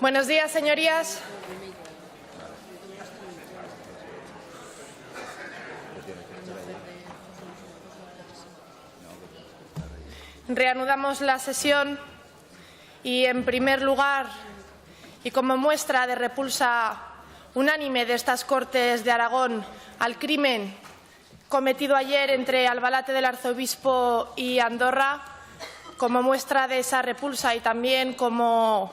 Buenos días, señorías. Reanudamos la sesión y, en primer lugar, y como muestra de repulsa unánime de estas Cortes de Aragón al crimen cometido ayer entre Albalate del Arzobispo y Andorra, como muestra de esa repulsa y también como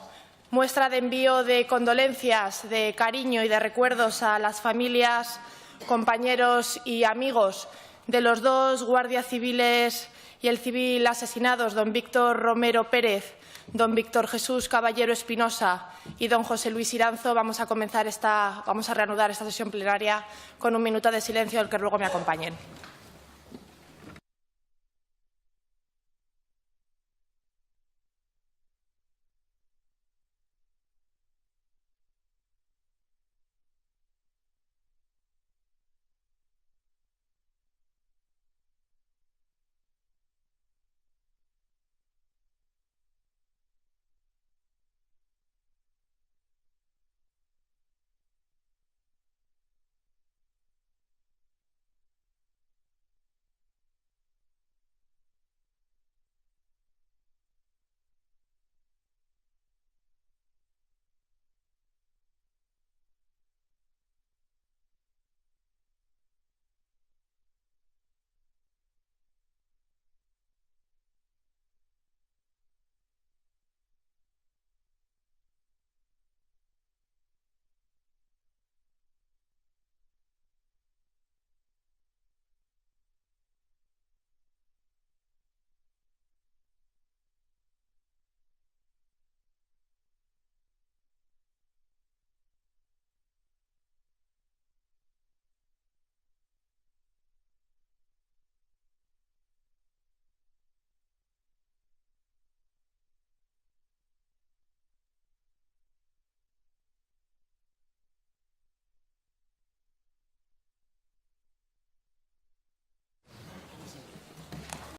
muestra de envío de condolencias, de cariño y de recuerdos a las familias, compañeros y amigos de los dos guardias civiles y el civil asesinados, don Víctor Romero Pérez, don Víctor Jesús Caballero Espinosa y don José Luis Iranzo, vamos a reanudar esta sesión plenaria con un minuto de silencio al que ruego me acompañen.